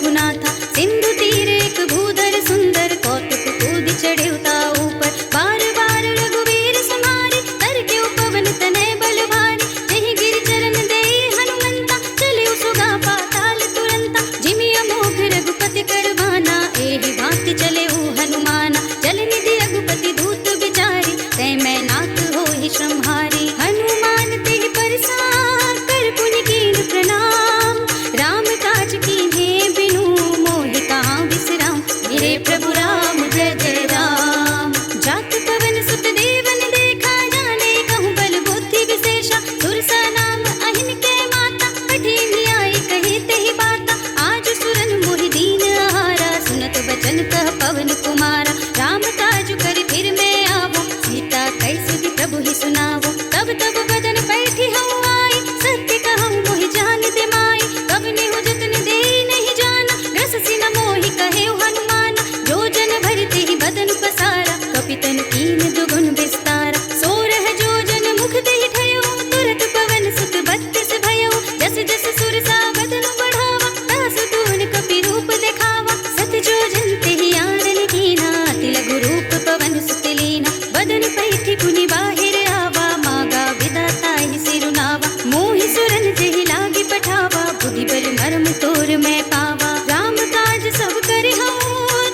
रघुनाथा। सिंधु तीर एक भूधर सुंदर, कौतुक कूद चढ़े उता ऊपर। बार बार रघुवीर समारे, कर के पवन तनय बल भारी। जहि गिर चरण दे हनुमंता, चले सुगा पाताल तुरंता। जिमि अमोघ रघुपति कर बाना, एहि भांति चले हनुमाना। जल निधि रघुपति दूत बिचारी, तै मैं नाथ होहि श्रमहारी। हनुमान तेहि परसार, कर पुनि कीन प्रणाम। राम काज कीन्हे बिनु, मोहि कहाँ विश्राम। मेरे प्रभु राम जय जय राम। जात पवन सुत देवन देखा, जाने कहूँ बल बुद्धि विशेषा। सुरसा नाम अहिन के माता, कठिन आई कही तेहि बाता। आज सुरन मोहि दीन आहारा, सुनत बचन कह पवन कुमारा। राम काज कर फिर मैं आवो, सीता कैसुति प्रभु ही सुनावो। तब तब बदन बैठी हूँ आई, सत्य कहूँ मोहि जान दे माई। कब नेहु जतन दे नहीं जाना, रस सिन मोहि कहे हनुमान। जो जन भरते ही बदन पसारा, कपितन कीन दुगुन विस्तारा। सोरह जो जन मुख देहि ठयो, तुरत पवन सुत बत्तीस भयो। जस जस सुरसा बदन बढ़ावा, तास तून कपि रूप दिखावा। सत जो जन तेहि आनन कीना, अति लघु रूप पवन सुत लीना। बदन पैठी पुनि बाहिर आवा, मागा विधाता ही सिरुनावा। मोहि सुरन जेहि लागी पठावा, बुद्धि बल मर्म तोर मैं पावा। राम काज सब करे हूँ,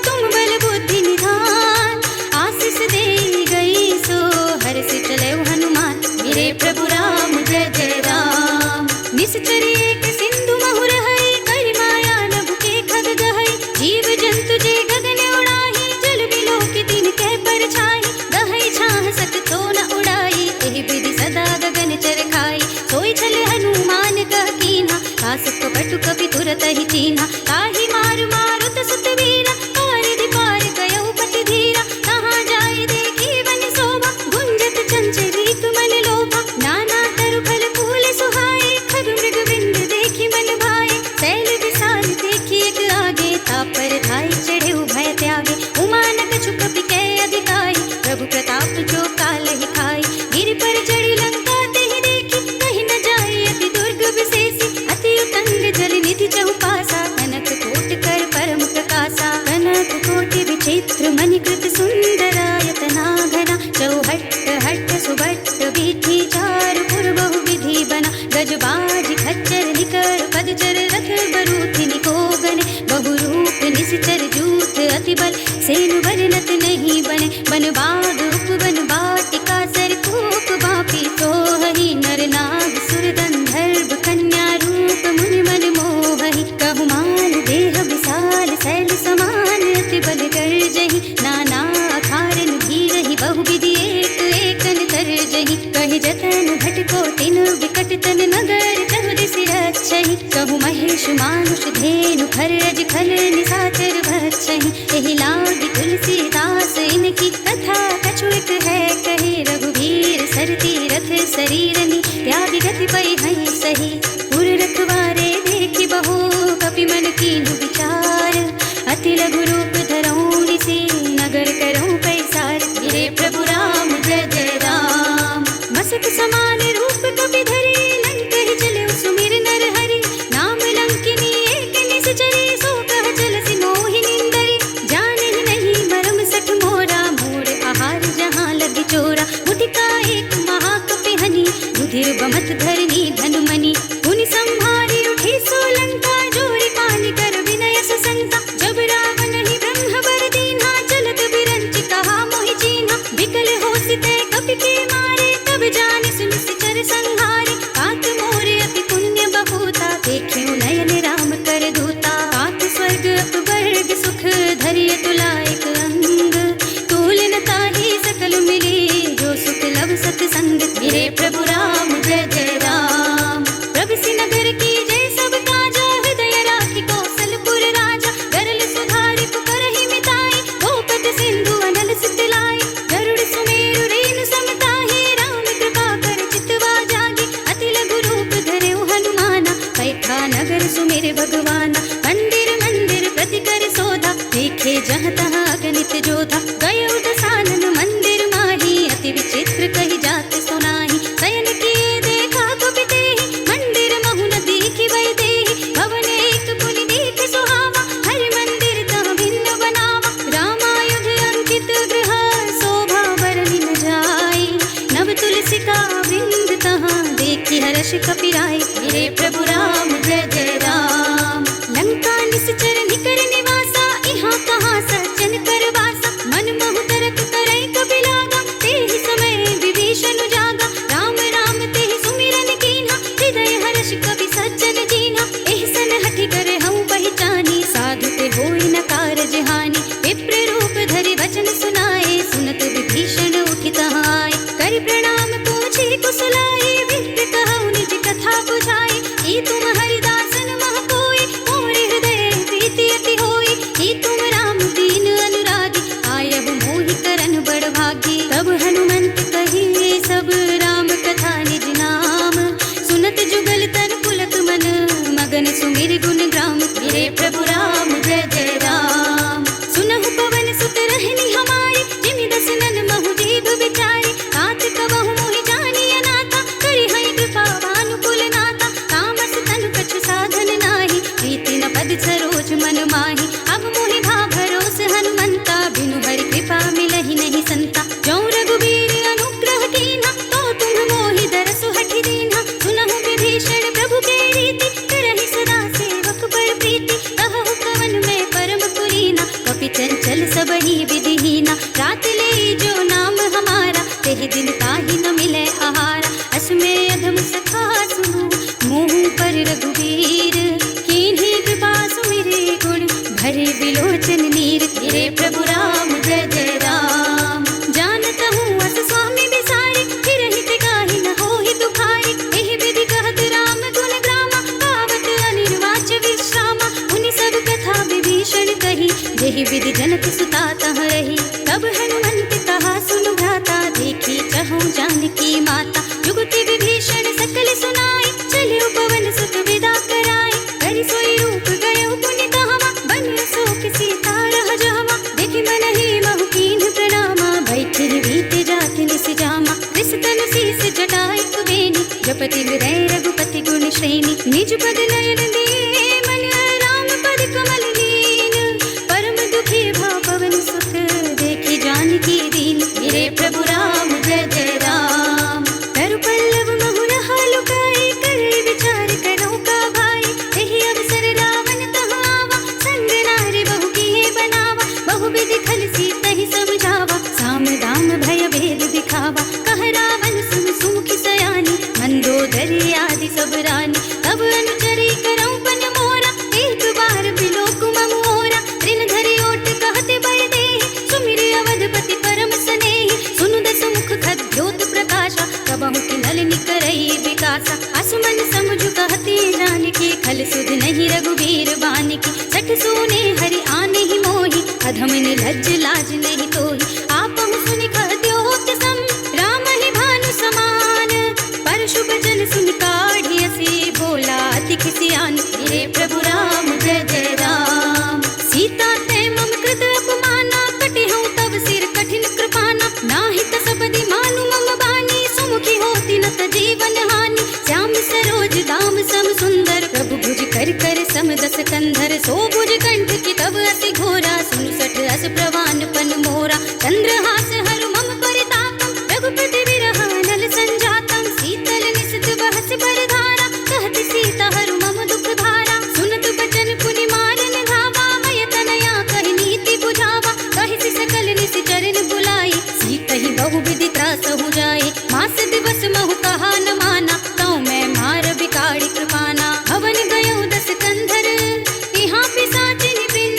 तुम बल बुद्धि निधान। आशीष दे गई सो, हर्ष चले हनुमान। मेरे प्रभु राम जय जय राम। निश्चर एक सिंधु महु रहई, कर माया नभ के खग गहई। जीव जंतु जे गगन उड़ाही, जल बिलो की दिन के परछाई। गहई छाह सक तो न उड़ाई, एहि विधि सदा गगन चर खाई। सोई छल हनुमान कह कीन्हा, तास कपटु कपि तुरत ही चीन्हा। ताहि मार मारुत सुत वीरा, पारिधि पार गयउ पति धीरा। कहाँ जाय देखी वन शोभा, गुंजत चंचलित मन लोभा। नाना तरु फल फूल सुहाए, खग मृग बिंद देखी मन भाए। शैल विशाल देखी एक आगे, तापर धाय चढ़े भय त्यागे। उमानक छुक कपि अधिकाई, प्रभु प्रताप जो काल ही खाई। गिर पर चढ़ी लंका तेहि देखी, कहीं न जाए अति दुर्ग विशेषी। अति उतंग जल निधि चहुपासा, कनक कोट कर परम प्रकाशा। कनक कोटि विचित्र मणिकृत सुंदरायतना घना। चौहट्ट हट्ट सुबट्ट बीठी, चार पुर बहु विधि बना। गजबाज खच्चर निकर पदचर, रथ बरूथ निकोगने। बहुरूप निश्चर जूथ अति बल, सेनु वर्णत नहीं बने। बन बाग उपवन बाटिका, सर कूप बापी सोहहि। नर नाग सुर गंधर्व कन्या, रूप मुनि मन मोहहि। कहु माल देह विशाल, शैल समान अति बल गर्जहि। नाना अखारन भीरहि, बहु विधि एक एकन तरजहि। कहि जतन घटको तिन विकट तन, नगर चहु दिसि रक्षहि। कहु महेश मानुष धेनु, खरज खल निशाचर भक्षहि। एहि लागी तुलसीदास, इनकी कथा कछुक है कहे। रघुवीर सर तीरथ शरीरनि, त्याग गति पै हई सही। पुर रखवारे देखि बहु, कपि मन कीन्हु विचार। अति लघु रूप धरऊँ निसि, नगर करऊँ पैसार। मेरे प्रभु राम जय जय राम। मसक समान रूप कपि धरि, लंक ही चले सुमिर नर हरि। नाम लंकिनी एक निश्चरी, सो कह चलसि मोहि निंदरी। जानहि नहीं मरम सठ मोरा, मोर आहार जहाँ लग चोरा। मुटिका एक महाकपि हनि, रुधिर बमत धरनी धनुमनि। पुनि संहारी उठी सोलंका, जोरी पानी कर विनय ससंका। जब रावण ही ब्रह्म बर दीन्हा, चलत बिरंचि कहा मोहि चीन्हा। विकल होसिते कपि के मारे, तब जानि सुनि सिचर संहारे। कात मोर अति पुण्य बहुता, देखियो नयन राम कर दूता। कात स्वर्ग अपवर्ग सुख, धरिय तुलायक अंग। तुलन ताहि सकल मिली, जो सुख लब सत्संग। मेरे प्रभु राम जय जय राम। प्रभु नगर की जय सब काजा, हृदय राखी कौशलपुर राजा। गरल सुधारि पुकारहि मिताई, गोपद सिंधु अनल सित लाई। गरुड़ सुमेरु रेनु समताहि, राम कृपा कर चितवा जागे। अति लघु रूप धरऊ हनुमाना, बैठा नगर सुमेर भगवाना। मंदिर मंदिर प्रति कर सोधा, देखे जहाँ तहाँ अगणित जोधा। गयो दसानन मंदिर माही, अति विचित्र कही जात सुनाही। शयन किए देखा कपि तेहि, मंदिर महु न देखि वै देहि। भवन एक पुनि देख सुहावा, हर्ष कपिराय। मेरे प्रभु राम जय जय राम। लंका निश्चर निकर निवासा, यहाँ कहाँ सज्जन कर वासा। मन मोह तरक करई कबि लागा, तेहि समय विभीषण जागा। राम राम तेहि सुमिरन कीन्हा, हृदय हर्ष कपि सज्जन दीन्हा। एहसन हठि करे हऊँ पहचानी, साधु ते होई न कारज हानि। विप्र रूप धरि वचन सुनाए, सुनत विभीषण उठि तहाँ आए। करि प्रणाम पूछे कुशलाए, विप्र कहु निज कथा बुझाए। ई तुम हरिदासन मह कोई, मोर हृदय प्रीति अति होई। ई तुम राम दीन अनुरागी, आयहु मोहि करन बड़ भागी। तब हनुमंत कहिए सब राम कथा निज नाम, सुनत जुगल तन पुलक मन, मगन सुमिर गुण ग्राम। मेरे प्रभु राम जय जय राम। सुनहु पवन सुत रहनी हमारी, जिमि दसनन महु जीव बिचारी। तात कबहु मोहि जानिय नाथा, करि हई कृपा भानुकुल नाथा। तामस तनु कछु साधन नाही, प्रीति न पद सरोज मन माही। अब मोहि भा भरोस हनुमंता, बिनु हरि कृपा मिलहि नहीं संता। जौं रघुबीर अनुग्रह कीन्हा, तो तुम मोहि दरसु हठि दीन्हा। सुनहु विभीषण प्रभु के रीति, करहि सदा सेवक बड़ प्रीति। कहु कवन में परम पुरीना, कपि चंचल सबहि विधिहीना। रात ले जो नाम हमारा, तेहि दिन ताहि न मिले आहारा। असमय अधम सखा सुनु, मुँह पर रघुबीर। कीन्ही कृपा सुमिरे गुण, भरे बिलोचन नीर। मेरे प्रभु राम जय जय राम। जानत हूँ अस स्वामी बिसारी, फिर हित गाहि न होहि दुखारी। एहि विधि कहत राम गुण ग्रामा, पावत अनिर्वाच विश्रामा। उनि सब कथा विभीषण कही, जेहि विधि जनक सुता तहाँ रही। तब हनुमंत कहा सुनु भ्राता, देखी चहु जानकी माता। जुगति विभीषण सकल सुनाई, चलियो पवन सुत विदा कराई। करि सोई रूप गयो पुनि तहवा, बनियो शोक सीता रह जहवा। देखि मनहि महु कीन्ह प्रणामा, बैठि बीते जात निस जामा। विसतन शीस जटाई कुबेनी, जपति हृदय रघुपति गुण श्रेणी। निज पद नयन दिए मन, राम पद कमल लीन। परम दुखी भा पवन सुत, देखि जानकी दीन। मेरे प्रभु राम जय जय राम। तरु पल्लव महु रहा लुकाई, करे विचार करो का भाई। एहि अवसर रावण तहाँ आवा, संग नारी बहु किए बनावा। बहु विधि खल सीतहि समझावा, साम दाम भय भेद दिखावा। कह रावण सुन सुमुखी सयानी, मंदोदरी आदि सब रानी। तब अनुचरी करऊं पन मोरा, एक बार बिलोक मम ओरा। ऋण धरि ओट कहते बय देहि, सुमिर अवधपति परम स्नेहि। सुनु दस मुख खद्योत प्रकाशा, कबहु किन्नल निकरई विकासा। असमन समझु कहते जानकी, खल सुध नहीं रघुबीर बानिकी। सठ सोने हरि आने ही मोहि, अधम निर्लज्ज लाज नहीं तोहि। आपहु सुनि कहद्योत सम, राम ही भानु समान। परशु बचन सुनि काढ़ियसि, बोला अति खिसियान। मेरे प्रभु राम जय जय राम। सीता ते मम कृत अपमाना, कटिहउँ तब सिर कठिन कृपाना। नाहित सपदि मानु मम बानी, सुमुखी होती न त जीवन हानि। श्याम सरोज दाम सम सुंदर, प्रभु भुज कर कर सम दस कंधर। सो भुज कंठ की तब अति घोरा, सुनु सठ अस प्रवान पन मोरा। चंद्रहास हरु मम परितापम, रघुपति विरह नल संजातम। शीतल निशित बहस बरधारा, कहत सीता हरु मम दुख भारा। सुनत बचन पुनि मारन धावा, मय तनया कहि नीति बुझावा। कहि सकल निस चरण बुलाई, सीतहि बहु विधि त्रासहु जाई। मास दिवस महु कहा न माना, तौ मैं मार बिगाड़ी कृपाना। हवन गयो दस कंधर, यहाँ पिशाचिनि पिंड।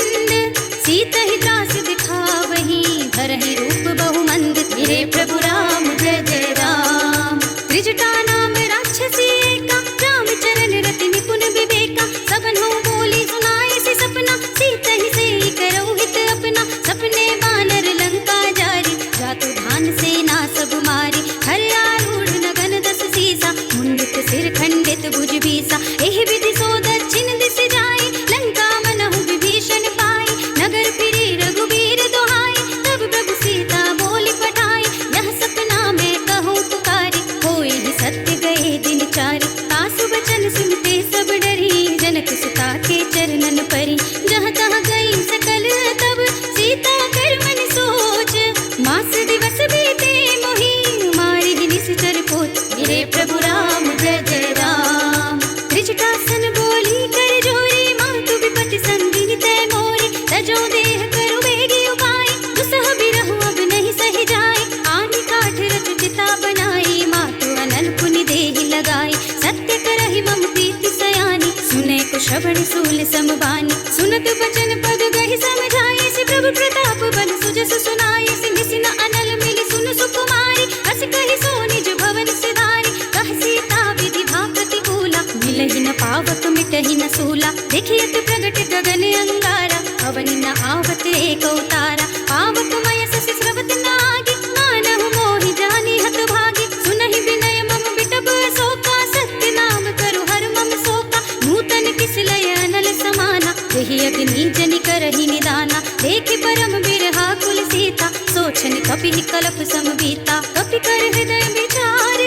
सीतहि त्रास दिखावहीं, धरहि रूप बहु मंद। मेरे प्रभु राम जय जय राम। त्रिजटा नाम राक्षसी एका, राम चरण रति निपुण विवेका। सबन हो बोली सुनाई सी सपना, सीतहि सेई करौ हित अपना। सपने बानर लंका जारी, जातु धान सेना सब मारी। हर आरूढ़ नगन दस सीसा, मुंडित सिर खंडित भुज बीसा। एहि विधि सो दक्षिण दिस जाई, लंका मनहु विभीषण पाई। नगर फिरे रघुबीर दोहाई, तब प्रभु सीता बोली पठाई। यह सपना मैं कहूँ पुकारी, होई ही सत्य गए दिन चारि। तासु बचन सुनते सब डरी, जनक सुता के चरणन परी। जहाँ तहाँ गई सकल तब, सीता कर मन सोच। मास दिवस बीते मोहि, मारि निश्चर पोच। मेरे प्रभु राम जय जय राम। श्रवण सूल समबानी सुनत बचन पद गहि समझाए से प्रभु प्रताप बन सुजस सुनाए सिंह सिन अनल मिली सुन सुकुमारी अस कहि सो निज भवन सिधारी कह सीता विधि भा प्रतिकूला मिलहि न पावक मिटहि न सूला देखियत प्रगट गगन अंगारा अवनि न आवत एक अवतारा पावक मय ससि स्रवत नागी मानहु मोहि जानि हत भागी सुनहि विनय मम बिटप शोका सत्य नाम करु हर मम शोका नूतन किस लय अनल समाना यही अग्नि जनि करहि निदाना देखि परम बिरहा कुल सीता सोचन कपि कलप समबीता कपि कर हृदय विचार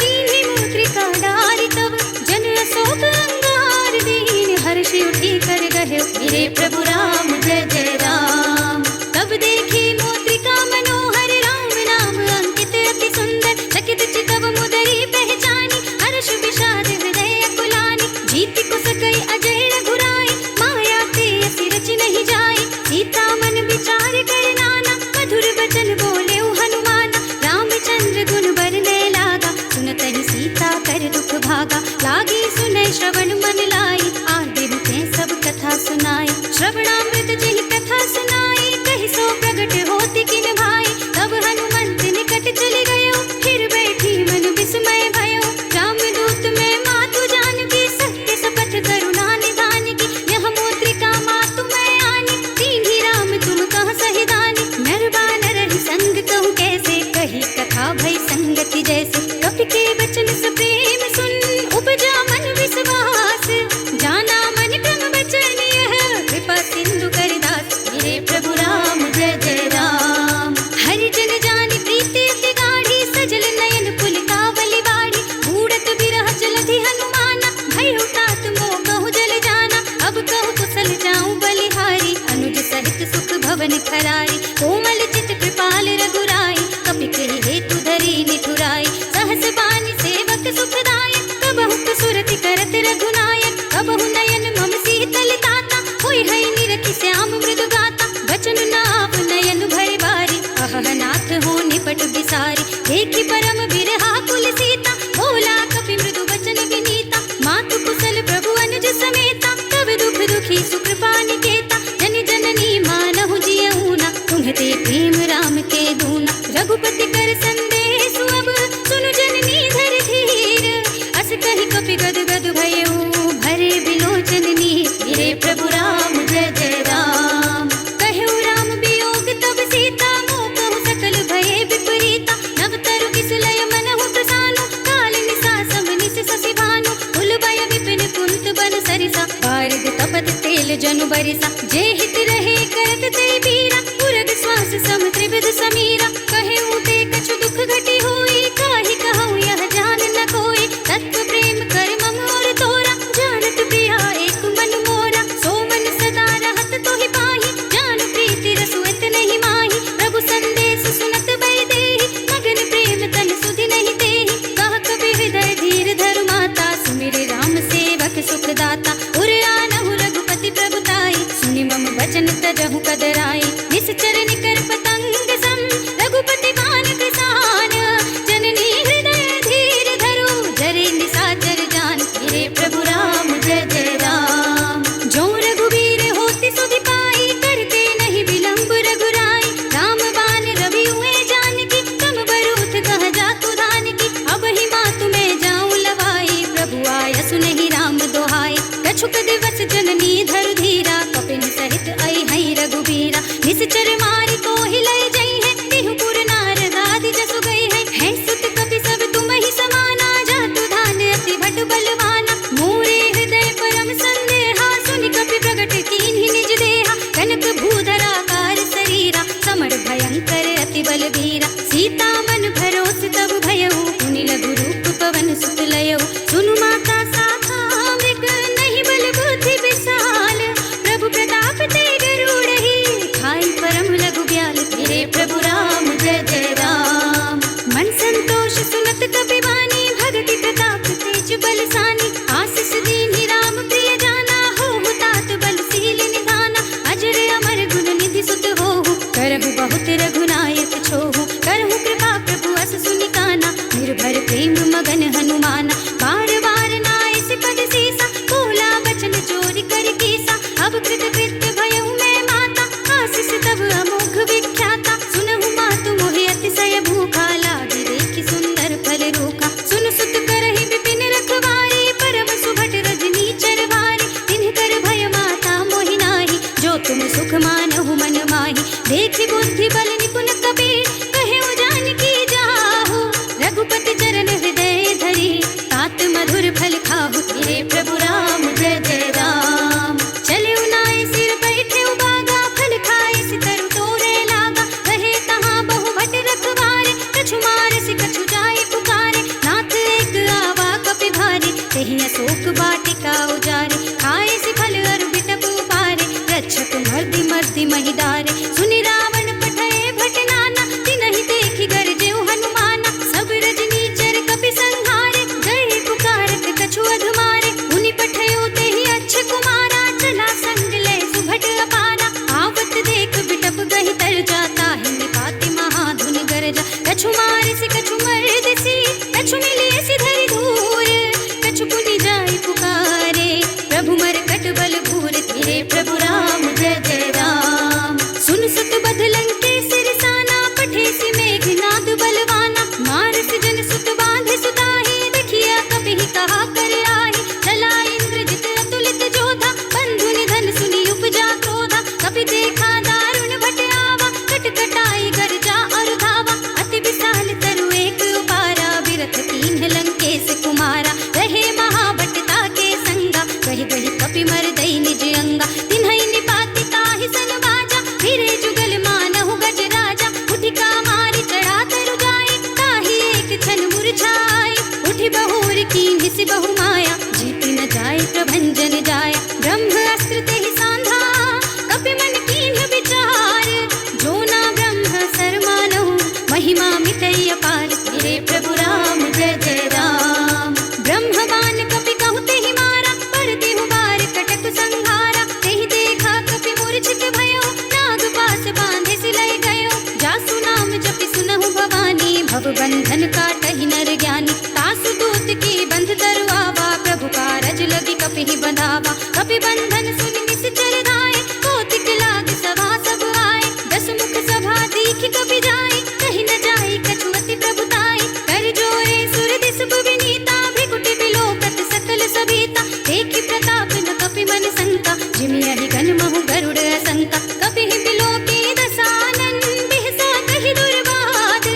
दीनि मुद्रिका डारि तब जन अशोक अंगार दीन हर्षि उठी कर गहे मेरे प्रभु राम जय जय राम तब देखी मुद्रिका मनोहर राम नाम अंकित अति सुंदर चकित चितव मुदरी पहचानी हर्ष विषाद हृदय अकुलानी जीति को सकई अजय रघुराई माया ते असि रच नहीं जाए सीता मन विचार कर नाना मधुर वचन बोले हनुमाना रामचंद्र गुण बरने लागा सुनतहि सीता कर दुख भागा लागी सुने श्रवण मन लाई आदि ते सब कथा सुनाई श्रवणामृत जहि कथा सुनाई कहि सो प्रगट होति किन भाई तब हनुमंत निकट चले गयो फिर बैठी मन विस्मय भयो रामदूत में मातु जानकी सत्य सपथ करुणा निधान की यह मुद्रिका मातु मैं आनी दीन्ही राम तुम कह सही दानी नर बानर ही संग कहूँ कैसे कही कथा भई संगति जैसे कपि के वचन से प्रेम सुन उपजा मन विश्वास जाना मन क्रम वचन यह कृपा सिंधु करिदास मेरे प्रभु राम जय जय राम हरि जन जानि प्रीति अति गाढ़ी सजल नयन पुलकावली बाड़ी बूढ़त बिरह जलधि हनुमाना भय तात मोह कहूँ जल जाना अब कहूँ कुशल जाऊं बलिहारी अनुज सहित सुख भवन खरारी कोमल चित कृपाल रघुराई कपि कहि हेतु धरी निठुराई सहस बानी सेवक सुखदायक कबहु सुरति करत रघुनायक कबहु नयन मम शीतल ताता होय है निरखि श्याम मृदु गाता वचन नाव नयन भय बारी अहनाथ हो निपट बिसारी देखि परम बिरहा कुल सीता बोला कपि मृदु वचन विनीता मातु कुशल प्रभु अनुज समेता तब दुख दुखी सुकृपा निकेता जन जननी मानहु जियऊना तुम्हते प्रेम राम के दूना रघुपति कर संदेश अब सुनु जननी धर धीर अस कहि कपि गद गद भयऊ भरे बिलोचन नीर मेरे प्रभु राम जय जय राम कहु राम वियोग तब सीता मोह कहु सकल भये विपरीता नव तरु किस लय मनहु प्रसानु काल निसा सम निस ससि भानु कुल भय विपिन कुंत बन सरिसा बारिद तपत तेल जनु बरिसा जे हित रहे करत ते बीरा पुरग श्वास सम त्रिविध समीरा कहे ऊते कछु दुख घटी होई काहि कहूँ यह जान न कोई तत्व प्रेम कर मम और तोरा जानत प्रिया एक मन मोरा सो मन सदा रहत तोहि पाही जान प्रीति रसुत नहीं माही प्रभु संदेश सुनत भय देहि मगन प्रेम तन सुधि नहीं तेहि कह कबि हृदय धीर धरु माता सुमिर राम सेवक सुख दाता उर आनहु रघुपति प्रभुताई सुनि मम वचन तजहु कदराई निश्चर निकर पतंग सम रघुपति बान किसान जननी हृदय धीर धरु जरे निशाचर जान मेरे प्रभु राम जय जय राम जो रघुवीर होति सुधि पाई करते नहीं विलंब रघुराई राम बान रवि हुए जानकी कम बरूथ कह जातु धानकी अब ही मातु में जाऊं लवाई प्रभु आय सुनहि राम दोहाई कछुक दिवस जननी धरु धीरा कपिन सहित आई हई रघुबीरा निश्चर मारी को हिलय जई है तिहुपुर नारद आदि जसु गई है सुत कपि सब तुम ही समाना जातु धान अति भट बलवाना मोरे हृदय परम संदेहा सुनि कपि प्रगट कीन्हि निज देहा कनक भूधरा कार शरीरा समर भयंकर अति बलवीरा सीता मन भरोस तब भयऊ पुनि लघु रूप पवन सुत लयऊ सुनु माता साखा मृग नहीं बल बुद्धि विशाल प्रभु प्रताप ते गरुड़हि खाई परम लघु ब्याल मेरे प्रभु राम जय जय राम मन संतोष सुनत कपि वाणी भगति प्रताप तेज बलसानी आशीष दीन्हि राम प्रिय जाना हो तात बलशील निधाना अजर अमर गुण निधि सुत होहु करहु बहुत रघुनायक छोहु करहु कृपा प्रभु अस सुनि काना निर्भर प्रेम मगन हनुमाना कीन्हि सि बहु माया, जीति न जाय प्रभंजन जाय। ब्रह्म अस्त्र तेहि सांधा, कपि मन कीन्हि विचार। जो ना ब्रह्म सर मानहु, महिमा मितई अपार। मेरे प्रभु राम जय जय राम। ब्रह्म बाण कपि कहु तेहि मारा, पर देहु बार कटक संहारा। तेहि देखा कपि मूर्छित भयो, नाग पास बांधे सिलय गयो। जासु नाम जपि सुनहु भवानी, भव बंधन काटहि नर ज्ञानी। तासु दूत की बंध तरुआवा, प्रभु कारज लगी कपिहि बंधावा। कपि बंधन सुनि निश्चर धाये, कौतिक लाग सभा सब आए। दस मुख सभा दीखि कपि जाए, कहि न जाए कछु अति प्रभुताई। कर जोरे सुर दिस विनीता, भृकुटि बिलोकत सकल सभीता। देखि प्रताप न कपि मन शंका, जिमियहि गण महु गरुड़ असंका। कपिहि बिलोके दसानन, बिहसा कहि दुर्वाद।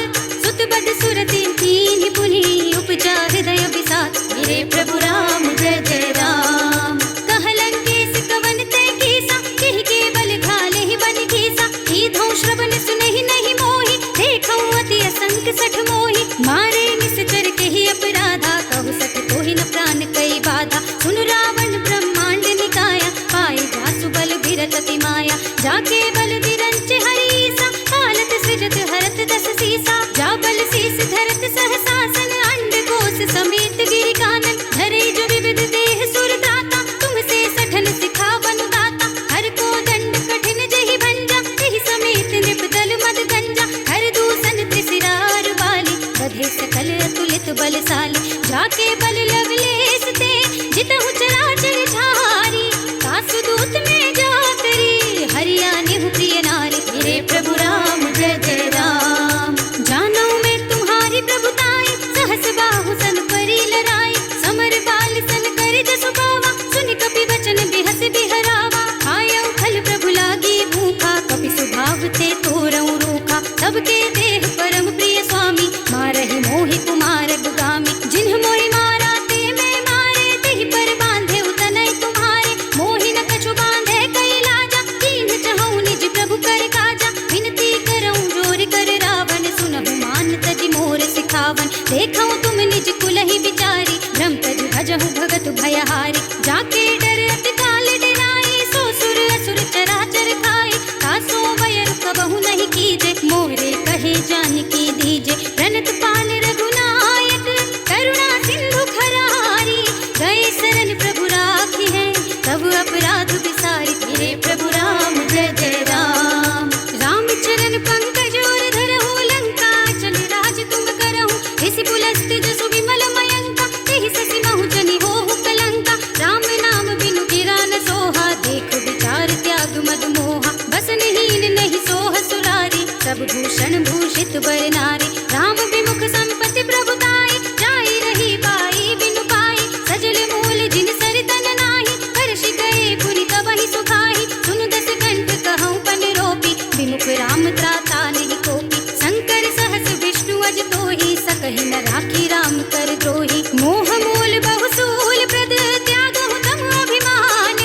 सुत बद सुरति कीन्हि पुनि, उपजा हृदय विषाद। मेरे प्रभु राम जय जय राम। कहलन केस कवन तै कीसा, केहि केवल घालेहि बन घीसा। कीधौ श्रवण सुनहि नहीं मोहि, देखौ अति असंक सठ मोहि। मारे निश्चर केहि अपराधा, कहु सठ कोहि न प्राण कई बाधा। सुनु रावण ब्रह्मांड निकाया, पाए जासु बल बिरत अति माया। जाके बल बिरंच हरीसा, पालत सृजत हरत दस सीसा। जा बल शीस धरत सहसासन, अंड कोश समेत गिरि कानन। धरे जो विविध देह सुर दाता, तुमसे सठन सिखावनु दाता। हर को दंड कठिन जहि भंजा, तेहि समेत नृप दल मद गंजा। हर दूषण त्रिशिरार बाली, बधे सकल अतुलित बलशाली। जाके बल लवलेश ते, जितहु चराचर झारी। तासु दूत में जातरी, हरिया निहु प्रिय नारी। मेरे प्रभु राम जय जय राम। जानो मैं तुम्हारी प्रभुताई, सहस बाहु सन परी लड़ाई। समर बाल सन कर जसु पावा, सुनि कपि वचन बिहस बिहरावा। आयौ खल प्रभु लागी भूखा, कपि सुभाव ते तोरऊ रूखा। सबके देह परम प्रिय स्वामी, मारहि मोहि कुमार दुगामी। जिन्ह मोहि मारा ते मैं मारे, तेहि पर बांधे उतनय तुम्हारे। मोहि न कछु बांधे कई लाजा, कीन्ह चहु निज प्रभु कर काजा। विनती करऊं जोर कर रावण, सुनहु मान तजि मोर सिखावन। देखऊं तुम निज कुलहि विचारी, भ्रम तजि भजहु भगत भयहारी। जाके डर अति काल डराई, सो सुर असुर चराचर खाई। तासो वयर कबहु नहीं कीजे, मोरे कहे जानकी दीजे। प्रणत पाल रघुनायक, करुणा सिंधु खरारी। गए शरण प्रभु राखी है, तब अपराध विसारी। मेरे प्रभु राम जय जय राम। राम चरण पंकज और धरहु, लंका चल राज तुम करहु। इसी पुलस्त जसु विमल मयंका, तेहि ससि महु जनि होहु कलंका। राम नाम बिनु गिरा न सोहा, देख विचार त्याग मद मोहा। बसनहीन नहीं सोह सुरारी, सब भूषण भूषित बर नारी। राम विमुख संपत्ति प्रभुताई, जाई रही बाई बिनु पाई। सजल मूल जिन सर तन नाही, हर्षि गए पुनि तबहि सुखाई। सुनु दस कंठ कहऊं पन रोपी, विमुख राम त्राता नहीं कोपी। शंकर सहस विष्णु अज तोहि, सकहि न राखी राम कर द्रोही। मोह मूल बहुसूल प्रद, त्यागहु तम अभिमान।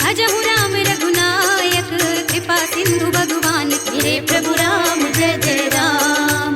भजहु राम रघुनायक, कृपा सिंधु भगवान। मेरे प्रभु राम जय जय राम।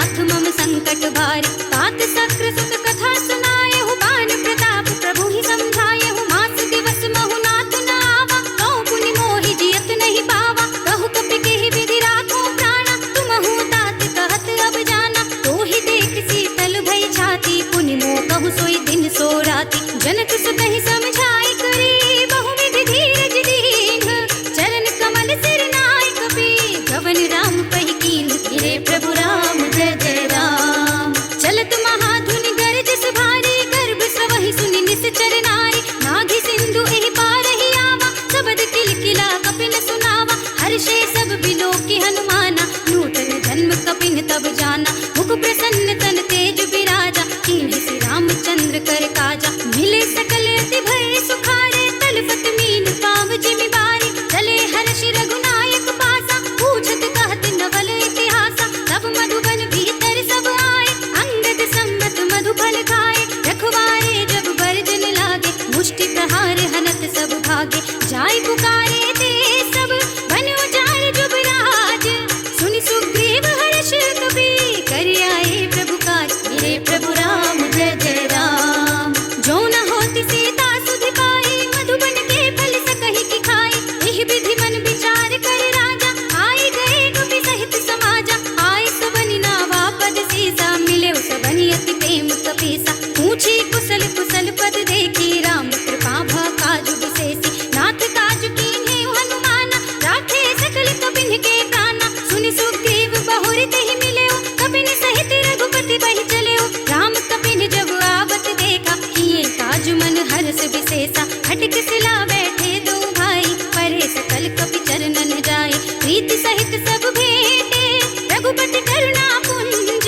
नाथ मम संकट भारी। तात सक्र सुत कथा सुनाए हूँ, बान प्रताप प्रभु ही समझाए हूँ। मास दिवस महु नाथ न आवा, कहो पुनि मोहि जियत नहीं पावा। कहु कपि केहि विधि राखो प्राणा, तुमहु तात कहत अब जाना। तो ही देख शीतल भई छाती, पुनि मोह कहु सोई दिन सो राती। जनक सुत ही समझाई करी, बहु विधि धीरज दीन। चरण कमल सिर नाय कपि, गवन राम पहि कीन। गिरे प्रभु राम जय जय राम। चलत महाधुनि गरजस भारी, गर्भ स्रवहि सुनि निश्चर नारी। नाघि सिंधु एहि पारहि आवा, सबद किलकिला कपिन सुनावा। हर्षे सब बिलोकि हनुमाना, नूतन जन्म कपिन तब जाना। मुख प्रसन्न तन तेज बिराजा, कीन्हि श्री रामचंद्र कर काजा। मिले सकल अति भय सुखारे, तलपत मीन पाव जिमि बारी। चले हर्षि रघुनायक पासा, पूछत कहत नवल इतिहासा। तब मधुबन भीतर सब आए, अंगद सम्मत मधुफल खाए। रखवारे जब बरजन लागे, मुष्टि प्रहार हनत सब भागे। जाय पुकारे ते सब, बन उजाड़ जुबराज। सुनि सुग्रीव हर्ष कपि, कर आए प्रभु काज। मेरे प्रभु राम जय जय राम। जो न होती सीता सुधि पाई, मधुबन के फल सकहि की खाई। एहि विधि मन विचार कर राजा, आई गए कपि सहित समाजा। आई सबनि नावा पद सीसा, मिले सबनि अति प्रेम कपीसा। पूछी कुशल कुशल पद देखी, राम कृपा भा काजु विशेषी। नाथ काज कीन्हे हनुमाना, राखे सकल कपिन के प्राणा। सुनि सुग्रीव बहुरि तेहि मिलेउ, कपिन सहित रघुपति बहि चलेउ। राम कपिन जब आवत देखा, किए काज मन हर्ष विशेषा। खटक सिला बैठे दो भाई, परे सकल कपि चरणन जाए। प्रीति सहित सब भेंटे, रघुपति करुणा पुंज।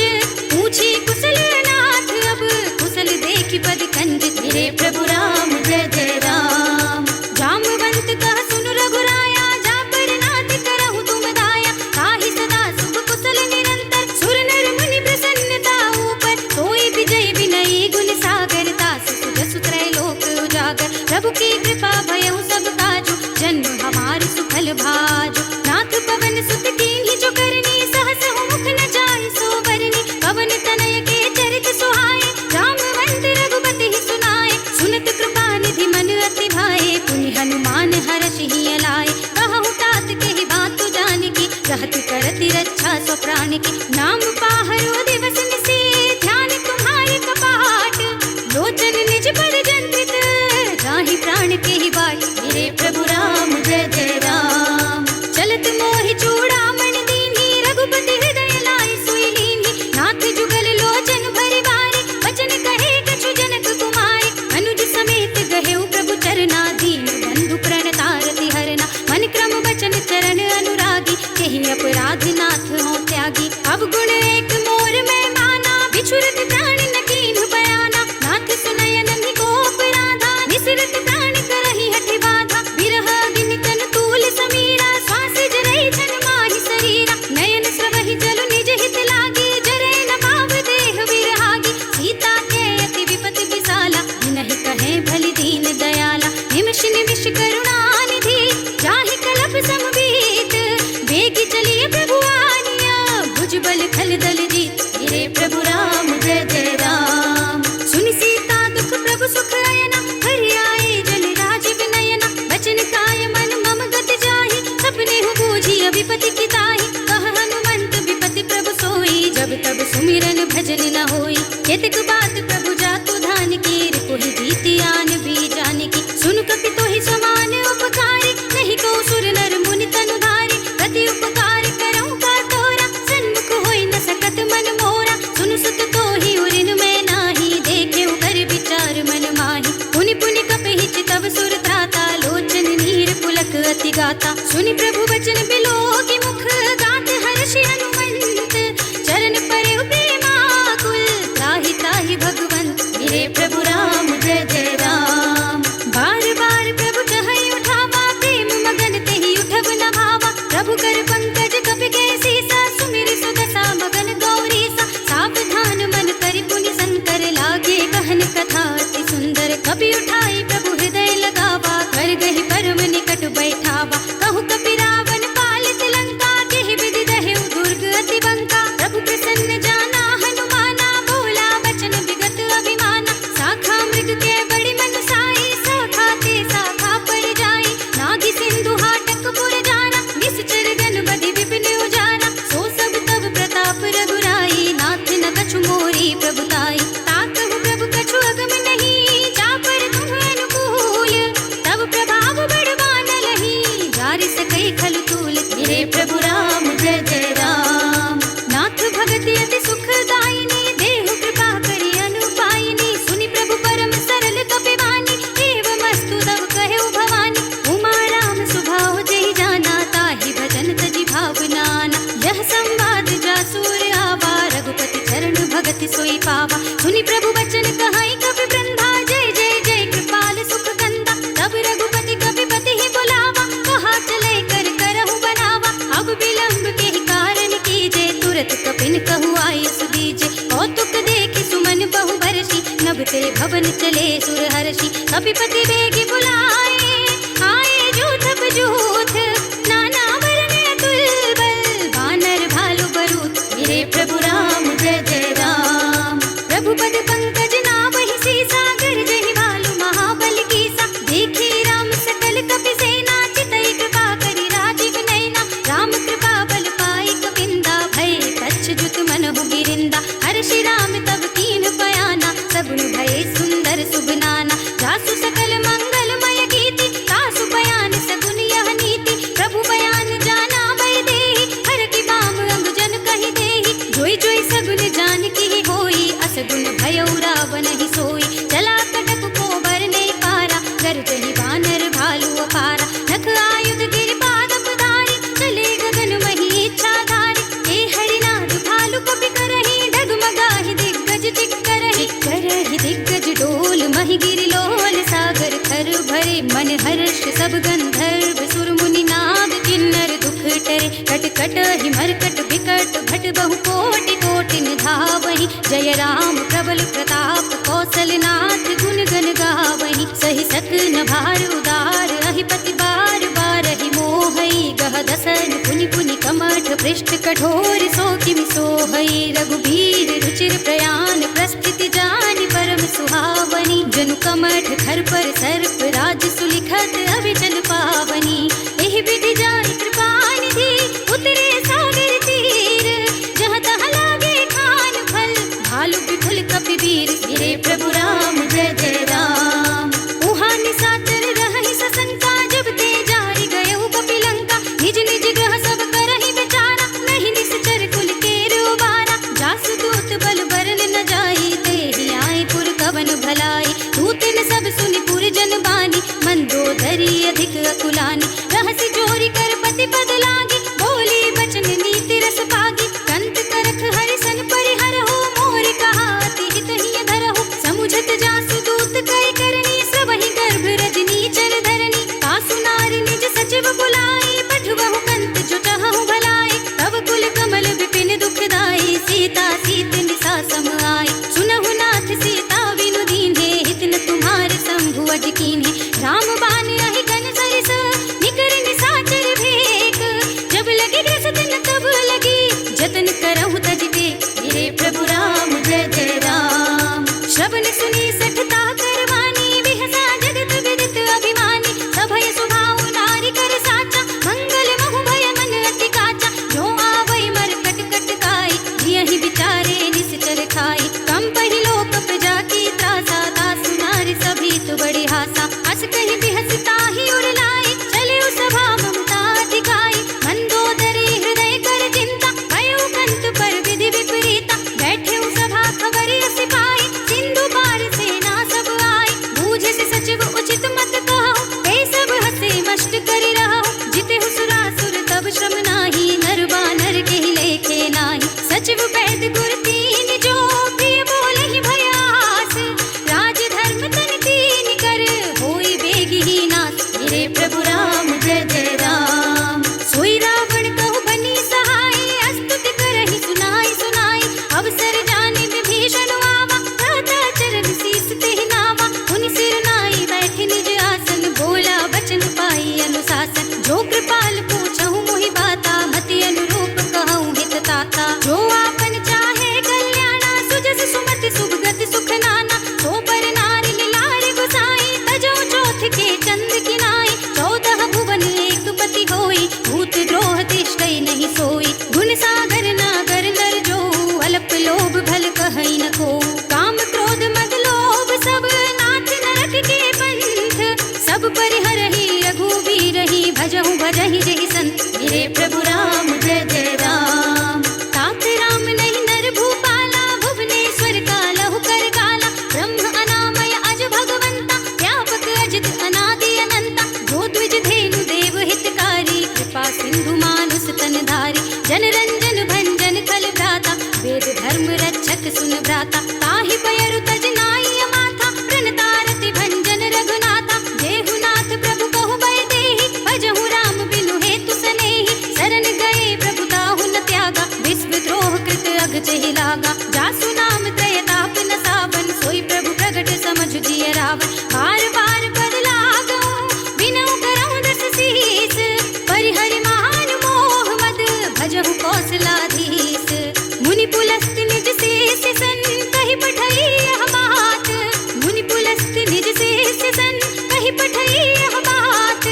पूछी कुशल नाथ अब, कुशल देखि पद कंज। मेरे प्रभु राम जय जय राम। जामवंत कह सुन रघुराया, जा पर नाथ करहु तुम दाया। ताहि सदा शुभ कुशल निरंतर, सुर नर मुनि प्रसन्नता ऊपर। सोई विजय विनयी गुण सागर, तास सुजसु त्रैलोक उजागर। प्रभु की कृपा भयउ सब काजु, जन्म हमार सुफल भाजु। नाथ पवन सुत कीन्हि जो करनी, सहस मुख न जाय सो बरनी। पवन तनय के चरित सुहाए, जामवंत रघुपति ही सुनाए। सुनत कृपा निधि मन अति भाए, पुनि हनुमान हर्षि ही अलाए। कहु तात केहि बात जानकी, कहत करति रक्षा सो प्राण की। नाम पाहरो दिवस निशि, ध्यान तुम्हारे कपाट। लोचन निज पर जंत्रित, जाहि प्राण केहि बाट। मेरे प्रभु राम जय जय राम। चलत मोहि चूड़ामणि दीन्हि, रघुपति हृदय लाय सोई लीन्हि। नाथ जुगल लोचन भरि बारी, वचन कहे कछु जनक कुमारी। अनुज समेत गहेउ प्रभु चरना, दीन बंधु प्रणतारति हरना। मन क्रम वचन चरण अनुरागी, केहि अपराध नाथ हो त्यागी। अब गुण एक मोर में माना, बिछुरत प्राण न कीन्हु बयाना। नाथ सुनय नन्हि को अपराधा, निसरत प्राण करहि हठि बाधा। बिरह अग्नि तन तूल समीरा, श्वास जरई छन माहि शरीरा। नयन स्रवहि जल निज हित लागी, जरै न पाव देह विरहागी। सीता के अति विपति विसाला, नहीं कहे भलि दीन दयाला। निमिष निमिष करुणा निधि, जाहि कलप समबीत। बेगी चलिए प्रभु। प्रभु प्रभु प्रभु प्रभु प्रभु प्रभु प्रभु प्रभु प्रभु प्रभु प्रभु प्रभु प्रभु प्रभु प्रभु प्रभु प्रभु प्रभु प्रभु प्रभु प्रभु प्रभु 'विपति किताहि कह हनुमंत विपति प्रभु सोई जब तब सुमिरन भजन न होई केतक बात प्रभु जातु धान की कोहि जीति आन भी जान की सुन कपि तोहि समान उपकारी नहीं को सुर नर मुनि तनुधारी प्रति उपकार करऊं का तोरा सन्मुख होई न सकत मन मोरा सुन सुत तोहि उरिन में नाही देखे कर विचार मन माही पुनि पुनि कपहि चितव सुर त्राता लोचन नीर पुलक अति गाता सुनि प्रभु वचन बिलो की मुख गात हर्षि हनुमंत चरण परे प्रेमाकुल त्राहि त्राहि भगवंत मेरे प्रभु राम जय जय राम। अति अति सुखदायिनी, देहु कृपा करि अनुपायिनी, सुनि प्रभु परम सरल कपिवानी, एवमस्तु तव कहु भवानी। उमा राम सुभाव जेहि जाना, ताहि भजन तजि भावनाना। यह संवाद जासुर आवा, रघुपति चरण भगति सोई पावा। सुनि प्रभु वचन कहाई कपि वृंदा, जय जय जय कृपाल सुख कंदा। तब रघुपति कपिपति ही बुलावा, कहा चले कर करहु बनावा। अब विलंब के ही कारण कीजे, तुरत कपिन कहु आय सुदीजे। कौतुक देखि सुमन बहु बरसी, नभ ते भवन चले सुर हर्षि। कपिपति बेगी बुलाए, आए जूथ बजूथ, नाना वरण अतुल बल, वानर भालु बरूथ। मेरे प्रभु राम जय जय राम। प्रभु पद पंकज नावहि सीसा, गरजहि भालु महाबल कीसा। देखी राम सकल कपि सेना, चितई कृपा करि राजीव नैना। राम कृपा बल पाई कपिंदा, भय कच्छ मनहु गिरिंदा। हर्षि राम तब कीन बयाना, सगुन भय सुंदर सुबनाना। जासु सकल मंगलमय गीति, तासु बयान सगुन यह नीति। प्रभु बयान जाना भय देहि, हर की बाम अंग जन कहि देहि। जोई जोई सगुन जान की होई, असगुन भयउ रावण ही सोई। चला कटक को बरने पारा, गरजहि वानर भालु अपारा। नख आयुध गिरि पादप धारी, चले गगन मही इच्छाधारी। हे हरिनाथ भालु कपि करहि, डगमगाहि दिग्गज चिक्करहि। करहि दिग्गज डोल, महि गिरि लोल, सागर थर भरे। मन हर्ष सब गंधर्व, सुर मुनि नाग किन्नर दुख टरे। कट कट हि मरकट बिकट, भट बहु कोटि कोटि निधावहि। जय राम प्रबल प्रताप, कौशलनाथ गुण गण गावहि। सहि सकन भार उदार, अहिपति बार बारहि मोहई। गह दसन पुनि पुनि कमठ, पृष्ठ कठोर सो किमि सोहई। रघुबीर रुचिर प्रयाण, प्रस्थिति जानि परम सुहावनी। जनु कमठ खर पर सर्प, राज सुलिखत अविचल पावनी। एहि विधि जाहि कृपा निधि, उतरे सागर तीर। जहाँ तहाँ लागे खान फल, भालु विपुल कपिवीर। मेरे प्रभु राम जय जय राम। उहाँ निशाचर रहहि सशंका, जब ते जारि गयउ कपिलंका। निज निज ग्रह सब करहि विचारा, नहीं निश्चर कुल केर उबारा। जासु दूत बल बरन न जाई, तेहि आए पुर कवन भलाई। दूतन सब सुनि पुर जन बानी, मंदोदरी अधिक अकुलानी। रहसि जोरी कर पति पद लागी, बोली बचन नीति रस पागी। कंत करख हरिसन परिहरहु, मोर कहा अति हित हिय धरहु। समुझत जासु दूत कई करनी, सबहि गर्भ रजनी चर धरनी। तासु नारी निज सचिव बुलाई, पठवहु कंत जो चाहहु भलाई। तब कुल कमल विपिन दुखदाई, सीता सीत निसा सम आई। सुनहु नाथ सीता बिनु दीन्हे, हित न तुम्हारे शंभु अज कीन्हे। राम बान अहि गन सरिस, निकर निशाचर भेक। जब लगी ग्रस दिन तब लगी, जतन करहु तज टेक। मेरे प्रभु राम जय जय राम। श्रवण सुनी सठता करवानी, बिहसा जगत विदित अभिमानी। सभय सुभाव नारी कर साचा, मंगल महु भय मन अति काचा। जो आवै मर कट कट काई, जियहि विचारे निश्चर खाई। कंपहि लोक प्रजा की त्रासा, तासु नारी सभी तु बड़ी हासा। हस कहि बिहस ताहि उर लाई, चले सभा ममता दिखाई। मंदोदरी हृदय कर चिंता, भयउ कंत पर विधि विपरीता। बैठे सभा खबर अस पाई, सिंधु पार सेना सब आई। बूझे से सचिव उचित मत कहु, ते सब हसे मष्ट करि रहु। जिते सुरासुर तब श्रम नाही, नर बानर के ही लेखे नाही। सचिव वैद गुर तीन जो, प्रिय बोलहि भयास। राज धर्म तन तीन कर, होई बेगी ही नास। मेरे प्रभु राम जय जय राम। सोई रावण कहु बनी सहाय, अस्तुति करहि सुनाई सुनाई। अवसर जानि विभीषण आवा, दाता चरण शीस तेहि नावा। उनि सिर नाई बैठे निज आसन, बोला बचन पाई अनुशासन। जो कृपाल पूछहु मोहि बाता, मति अनुरूप कहऊँ हित ताता। जो आपन चाहे कल्याणा, सुजस सुमति सुभगति सुख नाना। सो पर नारी लारि गुसाई, तजौ चौथ के चंद किनाई। 14 भुवन एक पति होई, भूत द्रोह तिष्ठै नहीं सोई। गुण सागर नागर नर जो, अल्प लोभ भल कहै न को। काम क्रोध मद लोभ सब, नाथ नरक के पंथ। सब परिहरहि रघुवीरहि, भजहु भजहि जहि संत। मेरे प्रभु राम जय जय राम। तात राम नहीं नर धर्म रक्षक सुन भ्राता, ताहि पयरु तज नाई माथा, प्रणतारति भंजन रघुनाथा। जेहुनाथ प्रभु कहु बय देहि, भजहु राम बिनु हेतु सनेहि। शरण गए प्रभु ताहु न त्यागा, विश्व द्रोह कृत अघ चहि लागा। जासु नाम त्रय ताप न सावन, सोई प्रभु प्रगट समझ जिय रावण। बार बार पद लागऊं, बिनऊ करऊं दस सीस, परिहरि मान मोह मद, भजहु कौशलाधीश। मुनि पुलस्त निज शेष सन, कहि पठई यह बात। मुनि पुलस्त निज शेष सन, कहि पठई यह बात।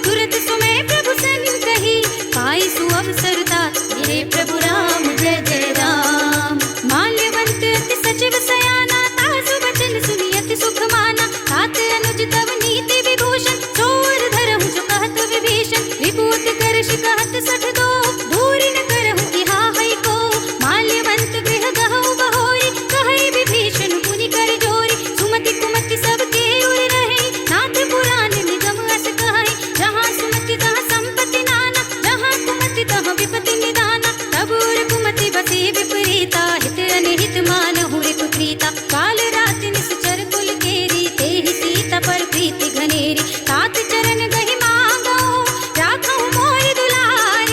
तुरत सुमय प्रभु सन कही, पाई सुअवसर तात। हे प्रभु राम जय जय राम। माल्यवंत अति सचिव सयाना, तासु वचन सुनि अति सुख माना। तात अनुज तव नीति विभूषण, चोर धरहु जो कहत विभीषण। विभूति करश कहत सठ दो, दूरि न करहु इहा है को। माल्यवंत गृह गहु बहोरी, कहै विभीषण पुनि कर जोरी। सुमति कुमति सबके उर रहे, नाथ पुराण निगम अस कहै। जहाँ सुमति तहाँ संपत्ति नाना, जहाँ कुमति तहाँ विपत्ति निदाना। तब उर कुमति बसे विपरीता, हित अनहित मानहु रिपु प्रीता। काल राति निश्चर कुल केरी, तेहि सीता पर प्रीति घनेरी। तात चरण गहि मांगो, राखहु मोर दुलार।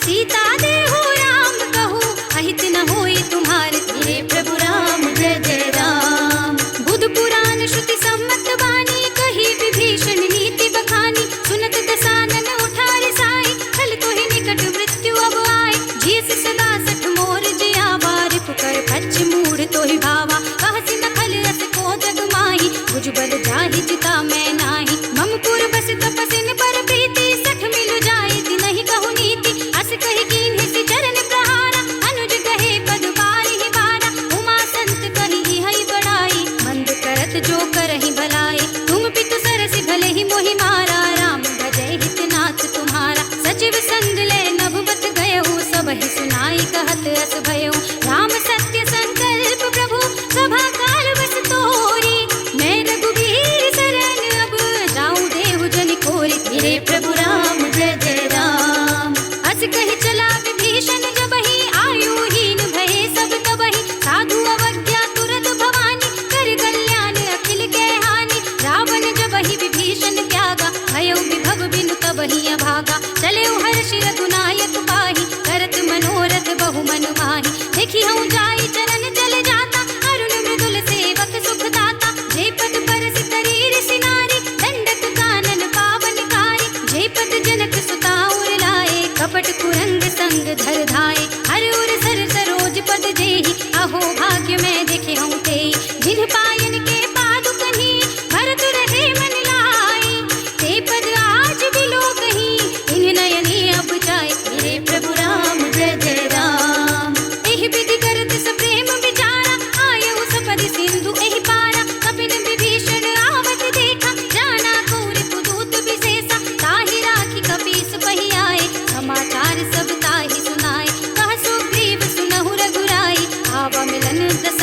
सीता देहु राम कहू, अहित न होई तुम्हार। हे प्रभु राम जय जय राम। बुध पुराण श्रुति सम्मत वाणी, कही विभीषण नीति बखानी। सुनत दसानन उठारे साई, खल तोहि निकट मृत्यु अब आए। जियस सदा सठ मोर जियावा, रिपुकर फच मूढ़ तोहि भावा। कहसि न खल रस को जग माही, भुजबल जाहि जिता मैं नाही। मम पुर बस तपसिन पर प्रीति, सठ मिलु जाय तिनहि कहु नीति। अस कहि कीन्हि चरण प्रहारा, अनुज कहे पद बारिहि बारा। उमा संत कहि हई बड़ाई, मंद करत जो करहि भलाई। तुम पितु सरसि भले ही मोहि मारा, राम भजै हित नाथ तुम्हारा। सचिव संग ले नभुबत गयहु, सबहि सुनाई कहत अस भयउ। राम सत्य संकल्प प्रभु, सभा काल बस तोरी। मैं रघुबीर शरण अब, जाऊं देहु जनि खोरी। हे प्रभु राम जय जय राम। अस कहि चला विभीषण जबहि, आयुहीन भये सब तबहि। साधु अवज्ञा तुरत भवानी, कर कल्याण अखिल के हानि। रावण जबहि विभीषण त्यागा, भयउ विभव बिनु तबहि अभागा। चलेउ हर्षि रघुनायक पाहि, करत मनोरथ बहु मन माहि। देखि हूँ जाई चरण चल जाता, अरुण मृदुल सेवक सुख दाता। जे पद परस करीर सिनारी, दंडक कानन पावनकारी। जे पद जनक सुता उर लाए, कपट कुरंग संग धर धाये। हर उर सर सरोज पद जेहि, अहो भाग्य मैं देखे हूँ तेई। जिन पायन के पादुकहि, भरत रहे मन लाई। ते पद आज बिलो कहीं, इन नयनी अब जाए। हे प्रभु राम जय जय राम। एहि विधि करत सप्रेम विचारा, आयहु सपदि सिंधु एहि पारा। कपिन विभीषण आवत देखा, जाना कौरि पुदूत विशेषा। ताहि राखी कपीस पहि आए, समाचार सब ताहि सुनाए। कह सुग्रीव सुनहु रघुराई, आवा मिलन दस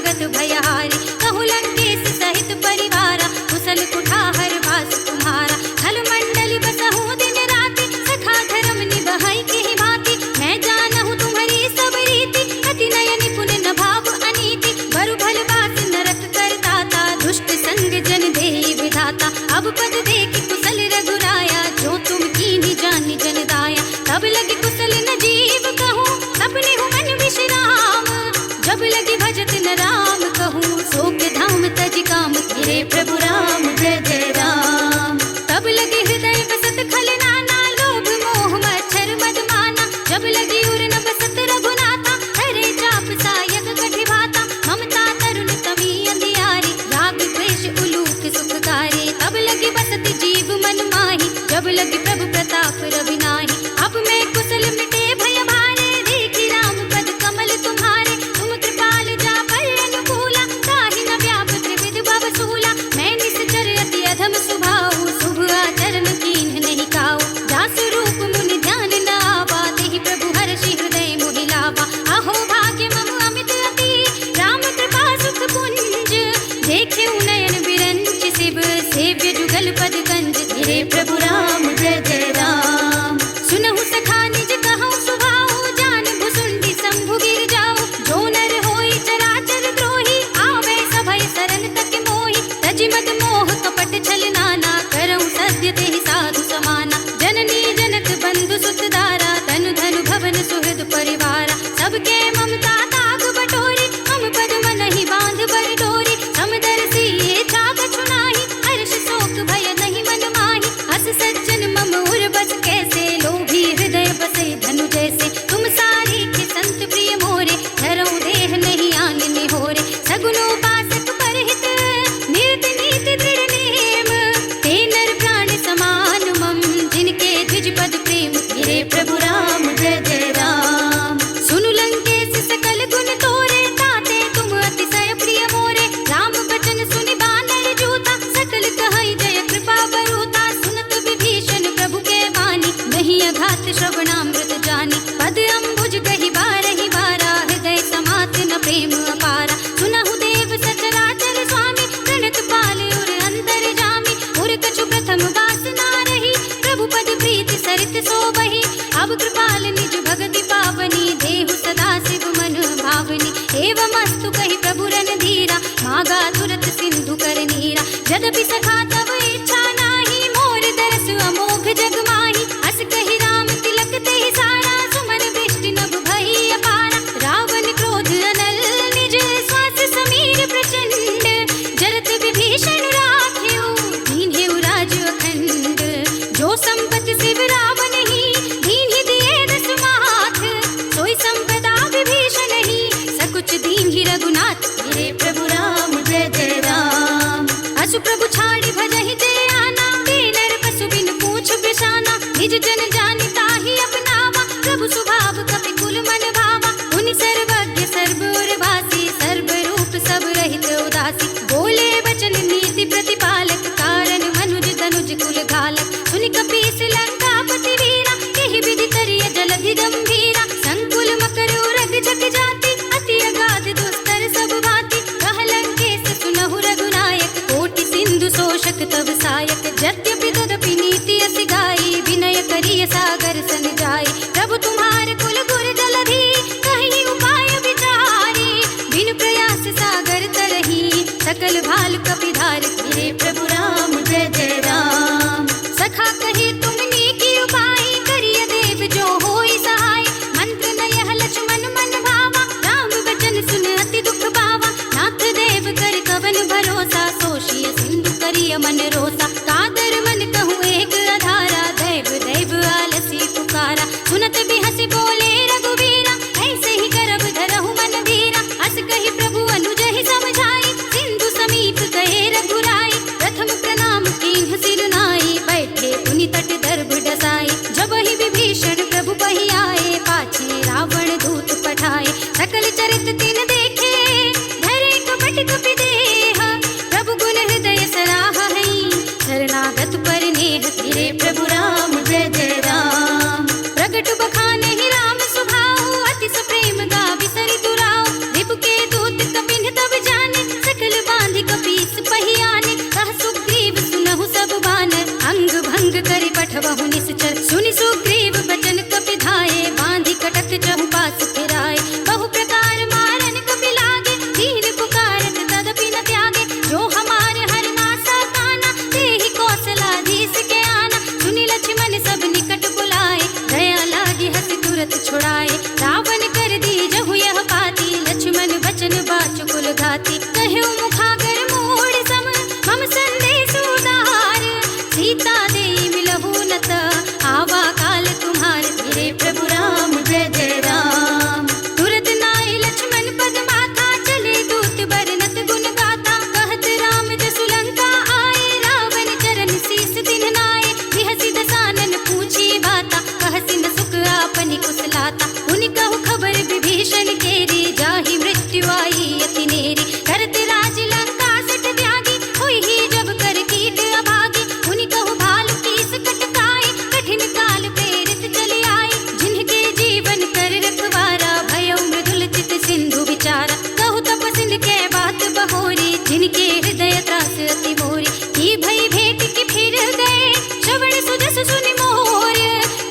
भगत भयहारी। कहु लंकेश सहित परिवारा, कुशल कुठार वास तुम्हारा। खल मंडल बसहु दिन राति, सखा धर्म निबहै किहि भांति। मैं जानहु तुम्हारी सब रीति, अति नय निपुण न भाव अनीति। बरु भल बास नरक करताता, दुष्ट संग जन देहि विधाता। अब पद देखि कुशल रघुराया, जो तुम कीन्ही जानि जन दाया। तब लगे कुशल न जीव कहूँ, सपने हूँ मन विश्राम। जब लगे भजत न राम कहूँ, शोक धाम तज काम। तेरे प्रभु राम जय जय राम। तब लगे हृदय बसत खल नाना, लोभ मोह मच्छर मद माना। जब लगी उर न बसत रघुनाथा, हरे चाप सायक कठि भाता। ममता तरुण तमी अंधियारी, राग द्वेष उलूक सुखकारी। तब लगी बसत जीव मन माही, जब लगी प्रभु प्रताप रवि नाही। अब मैं कुशल मिटे भय भारे, देखी राम पद कमल तुम्हारे। तुम कृपाल जा पर अनुकूला, ताहि न व्याप त्रिविध भव सूला। मैं निश्चर अति अधम स्वभाव, शुभ आचरण कीन्ह नहीं काऊ। जासु रूप मुनि ध्यान न आवा, तेहि प्रभु हर्षि हृदय मोहि लावा। अहो भाग्य मम अमित अति, राम कृपा सुख पुंज। देखे नयन बिरंच शिव, सेव्य जुगल पद गंज। तेरे प्रभु राम जय जय राम। सुनहु सखा निज कहूँ सुभाऊ, जान भुसुंडी शंभु गिर जाऊ। जो नर होई चराचर द्रोही, आवे सभय सरन तक मोहि। तजि मद मोह कपट छल नाना, करऊँ सत्य तेहि साधु समाना। जननी जनक बंधु सुत दारा, तनु धनु भवन सुहृद परिवारा। सबके ममता ताग बटोरी, मम पद मनहि बांध बर डोरी। समदर्शी ये छाग छुनाहि, हर्ष शोक भय नहीं मन माहि। हस सज्जन मम उर बस कैसे, लोभी हृदय बसे धनु जैसे। तुम सारी के संत प्रिय मोरे, धरऊँ देह नहीं आन निहोरे। सगुनोपासक परहित, नियत नीति दृढ़ नेम। ते नर प्राण समान मम, जिनके द्विज पद प्रेम। तेरे प्रभु राम जय जय राम। सुनु लंकेश सकल गुण तोरे, ताते तुम अतिशय प्रिय मोरे। राम बचन सुनि बानर जूता, सकल कहै जय कृपा बरूता। सुनत विभीषण प्रभु के वाणी, नहीं अघात श्रवणामृत जानी। पद अम्बुज गहि बारहि बारा, हृदय समात न प्रेम अपारा। सुनहु देव सचराचर स्वामी, प्रणत पाल उर अंतर जामी। उर कछु प्रथम वासना रही, प्रभु पद प्रीति सरित सोबहि। अब कृपाल निज भगति पावनी, देहु सदा शिव मन भावनी। एवमस्तु कहि प्रभु रणधीरा, मागा तुरत सिंधु कर नीरा। यद्यपि सखा तब इच्छा नाही, मोर दरस अमोघ जग माही। हस कहि राम तिलक तेहि सारा, सुमन वृष्टि नभ भई अपारा। रावण क्रोध अनल निज, श्वास समीर प्रचंड। जरत विभीषण राखेउ, दीन्हेउ राज अखंड। जो संपत शिव रावण ही, दीन्हि दिए दस माथ। सोई संपदा विभीषण ही, सकुच दीन्हि रघुनाथ। तेरे प्रभु राम जय जय राम। असु प्रभु छाड़ी भजहि जय आना, नर पशु बिन पूछ बिशाना। निज जन जानि ताहि अपनावा, प्रभु स्वभाव कपि कुल मन भावा। मुनि सर्वज्ञ सर्व उर भासी, सर्व रूप सब रहित उदासी। बोले वचन नीति प्रतिपालक, कारण मनुज तनुज कुल घालक। सुनि कपीस लंकापति वीरा, एहि विधि करिय जलधि गंभीरा। संकुल मकर उरग जग जाति, अति अगाध दुस्तर सब भांति। कह लंकेश सुनहु रघुनायक, कोटि सिंधु शोषक तब सायक। यद्यपि तदपि नीति असि गाई, विनय करिय सागर सन जाई। प्रभु तुम्हार कुल गुर जलधि, कहीं उपाय विचारी। बिन प्रयास सागर तरही, सकल भाल कपिधार। तेरे प्रभु राम जय जय राम। सखा कही तुमने की उपाय, करिय देव जो होई सहाय। मंत्र नयह लक्ष्मण मन भावा, राम वचन सुन अति दुख पावा। नाथ देव कर कवन भरोसा, सोषिय सिंधु करिय मन रोसा। कादर मन कहूँ एक अधारा, दैव दैव आलसी पुकारा। सुनत भी हंसी बोले रघुवीरा, ऐसे ही करब धरहु मन धीरा। हस कही प्रभु अनुज ही समझाई, सिंधु समीप गए रघुराई। प्रथम प्रणाम कीन्ह सिर नाई, बैठे पुनि तट दर्भ डसाई। जब ही विभीषण प्रभु बहि आए, पाछे रावण दूत पठाए। सकल चरित तिन देखे, धरे कपट कपि देह। प्रभु गुण हृदय सराहा हई, शरणागत पर नेह। तेरे प्रभु राम जय जय राम। प्रगट बखाने ही राम स्वभाव, अति सप्रेम गा बिसरि दुराव। रिपु के दूत कपिन तब भंग करी पठवहु निश्चर, सुनि सुग्रीव बचन कपि धाये, बांधि कटक चहु पास फिराए। बहु प्रकार मारन कपि लागे, दीन पुकारत तदपि न त्यागे। जो हमारे हर नासा काना, तेहि कौशलाधीश के आना। सुनि लक्ष्मण सब निकट बुलाए, दया लागी हसि तुरत छुड़ाए। रावण कर दीजहु यह पाती, लक्ष्मण बचन बाचुकुल घाती। कह्यो मुखागर मोड़ सम, मम संदेश उदार। सीता देई मिलहु नत, आवा काल तुम्हार। धीरे प्रभु राम जय जय राम। तुरत नाई लक्ष्मण पद माथा, चले दूत बरनत गुण गाथा। कहत राम जसु लंका आए, रावण चरण शीस दिन नाए। बिहसि दसानन पूछी बाता, कहसि न सुख आपनि कुशलाता। उनि कहु खबर विभीषण केरी, जाहि मृत्यु आई अति नेरी। करत राज लंका सठ त्यागी, होई जब कर कीट अभागी। उनि कहु भाल कीस कटकाए, कठिन काल प्रेरित चली आए। जिनके जीवन कर रखवारा, भयउ मृदुल चित सिंधु विचारा। कहु तपसिन के बात बहोरी, जिनके हृदय त्रास अति मोरी। की भई भेंट की फिर गए, श्रवण सुजस सुनि मोर।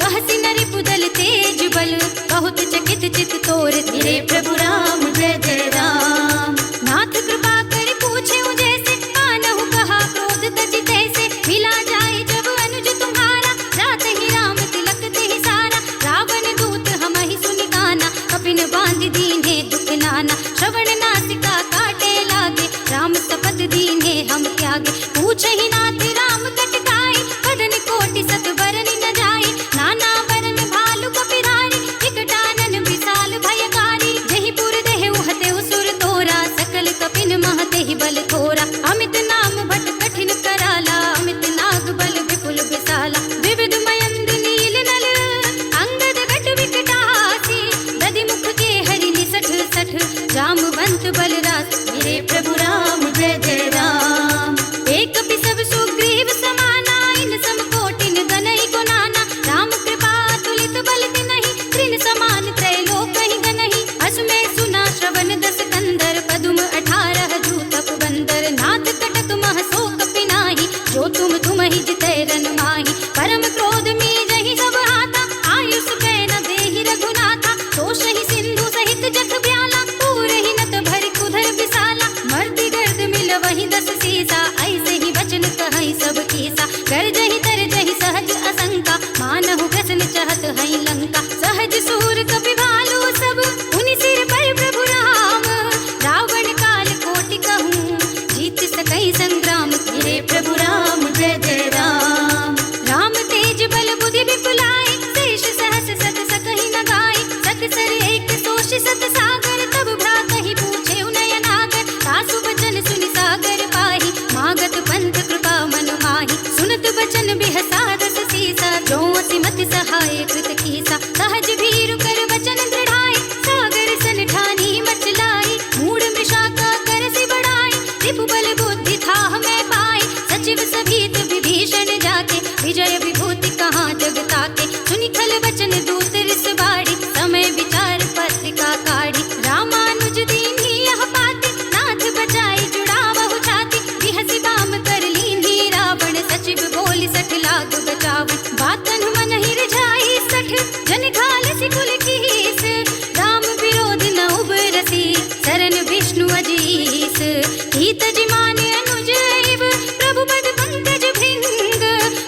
कहसि नरि पुदल तेज बल, बहुत चकित चित तोर। धीरे प्रभु राम जय जय राम। नाथ कृपा कर पूछे जैसे, कानहु कहा क्रोध तजि तैसे। मिला जाए जब अनुज तुम्हारा, रात ही राम तिलक तेहि सारा। रावण दूत हमहि सुनि गाना, कपिन बांधि दीन्हे दुख नाना। श्रवण नासिका काटे लागे, राम शपथ दीन्हे हम त्यागे। पूछहि नाथ राम कटकाई, बदन कोटि सत बरनि न जाए। नाना बरन भालु कपिरारी, विकटानन विशाल भयकारी। जहि पुर देहु हतेउ सुर तोरा, सकल कपिन महतेहि बल थोरा। अमित नाम भट कठिन कराला, अमित नाग बल विपुल विशाला। विविध मयंद नील नल, अंगद गट विकटासी। दधि मुख के हरि निसठ सठ, जामवंत बलरास। मेरे प्रभु राम जय जय राम। एक कपि सब सुग्रीव समाना, इन सम कोटिन गनई गुनाना। राम कृपा तुलित बल तिनहि, तृण समान त्रैलोक ही गनहि। अस में सुना श्रवण दस कंदर, पदुम 18 जूतप बंदर। नाथ कटक मह सो कपि नाही, जो तुम ही जितै रन माही। परम क्रोध में जहि सब हाथा, आयुष कै न देहि रघुनाथा। तोषहि सिंधु सहित जथ ब्याला, पूरहि नत भरि कुधर विशाला। मर्दि गर्द मिल वही 10 सीसा, ऐसे ही वचन कहै सब कीसा। गर्जहि तरजहि सहज असंका, मानहु ग्रसन चहत हई लंका। सहज सूर कपि भालु सब, उनि सिर पर प्रभु राम। रावण काल कोटि कहूँ, जीत सकै संग्राम। धीरे प्रभु राम जय जय राम। राम तेज बल बुद्धि विपुलाए, शेष सहस सत सकहि न गाए। सत सर एक सोष सत सागर, तब भ्रातहि पूछे नयन नागर। सासु बचन सुनि सागर पाहि, मागत पंथ कृपा मन माहि। सुनत बचन बिहसा दस सीसा, जो असिमति सहाय कृत कीसा। सहज भीरु कर वचन दृढ़ाए, सागर सन ठानी मचलाई। मूढ़ मृषा का करसि बढ़ाई, रिपु बल बुद्धि थाह में पाए। सचिव सभीत विभीषण जाके, विजय विभूति कहाँ जग ताके। सुनि खल वचन दूत रिस बाड़ी, समय विचार पत्रिका काढ़ी। रामानुज दीन्ही यह पाती, नाथ बचाई जुड़ावहु छाती। बिहसि बाम कर लीन्ही रावण, सचिव बोलि सठ लाग बचावन। बातन मन ही रिझाई सठ, जन घाल सिकुल कीस। राम विरोध न उबरसी, शरण विष्णु अजीस। हित जिमान अनुज एव, प्रभु पद पंकज भृंग।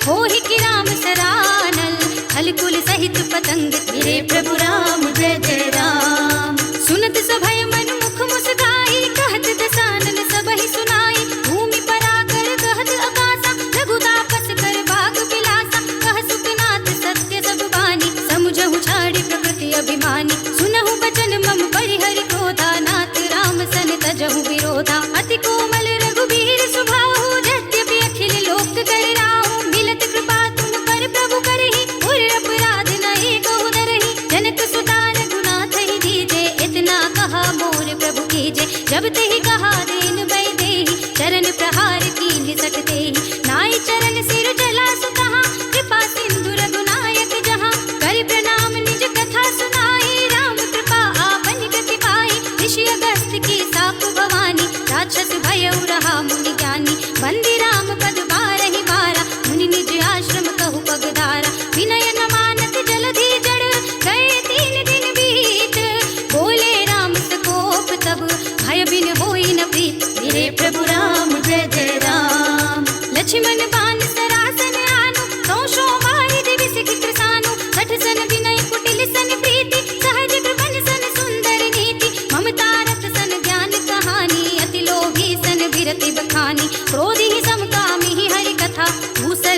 होहि कि राम सरानल, खल कुल सहित पतंग। मेरे प्रभु राम जय जय राम। सुनत सभय मन मुख मुस्काई, कहत दसानन सबहि सुनाई। भूमि पराकर कहत आकाशा, रघु तापस कर बाग बिलासा। कह सुखनाथ सत्य सब बानी, समुझहु छाड़ी प्रकृति अभिमानी। सुनहु बचन मम परिहरि क्रोधा, नाथ राम सन तजहु विरोधा। अति कोमल रघुबीर सुभाहु, यद्यपि अखिल लोक कर राहु। मिलत कृपा तुम पर प्रभु करहि, उर अपराध न एको धरहि। जनक सुता रघुनाथ ही दीजे, इतना कहा मोर प्रभु कीजे। जब तेहि कहा देन भय देहि, चरण प्रहार कीन्हि सठ तेहि। नाई चरण सिर जला सुतहाँ, कृपा सिंधु रघुनायक जहाँ। कर प्रणाम निज कथा सुनाई, राम कृपा आपन गति पाई। ऋषि अगस्त्य की साप भवानी, राक्षस भयउ रहा मुनि ज्ञानी। बंदी राम पद बारहि बारा, मुनि निज आश्रम कहु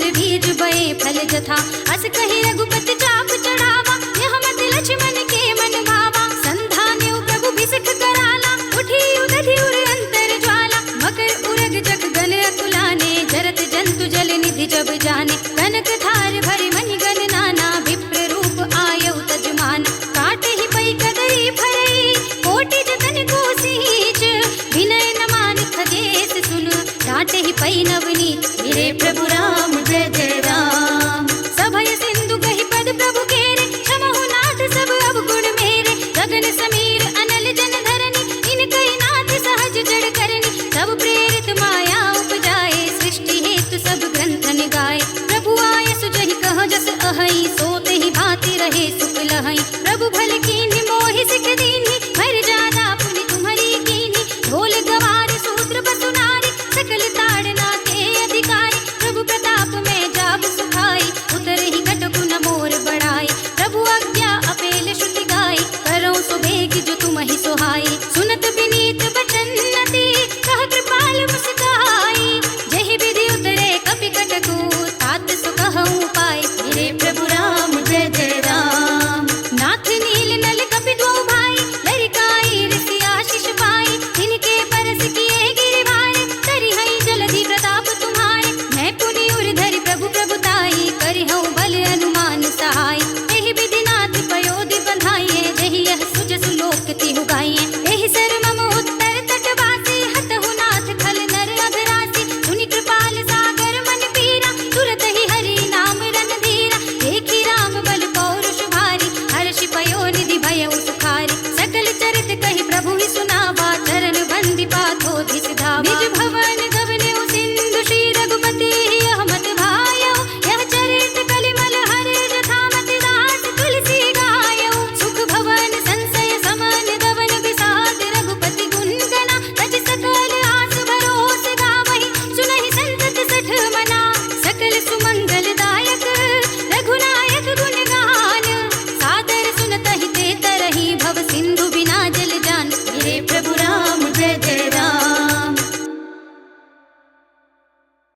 फल बीज बए फल जथा। अस कहि रघुपति चाप चढ़ावा, यह मत लक्ष्मण के मन भावा। संधान्यो प्रभु बिसख कराला, उठी उदधि उर अंतर ज्वाला। मकर उरग जग गण अकुलाने, जरत जंतु जल निधि जब जाने। कनक थार भरि मनि गण नाना, विप्र रूप आयउ तजमान। काटे ही पै कदरी भरई, कोटि जतन को सींच। विनय न मान खगेश सुन, डांटे ही पै नवनीत। मेरे प्रभु राम जय जय राम। सभय सिंधु कहि पद प्रभु केरे, क्षमहु नाथ सब अवगुण मेरे। गगन समीर अनल जन धरनी, इनकहि नाथ सहज जड़ करनी। तब प्रेरित माया उपजाए, सृष्टि हेतु सब ग्रंथन गाए। प्रभु आय सुजहि कह जस अहै, सोते ही भांति रहे सुख लहै। प्रभु भल कीन्हि मोहि सिख दीन्हि, मर जाना पुनि तुम्हरी कीन्हि। ढोल गवार सूत्र बसु नारी, सकल ताड़ना के अधिकारी। प्रभु प्रताप में जाब सुखाई, उतरे ही कटकु न मोर बढ़ाई। प्रभु आज्ञा अपेल श्रुति गाई, करौ सुबेग जो तुमहि सोहाई। सुनत विनीत बचन नति, कह कृपाल मुस्काई। जहि विधि उतरे कपि कटकु, तात सु कहउँ पाई।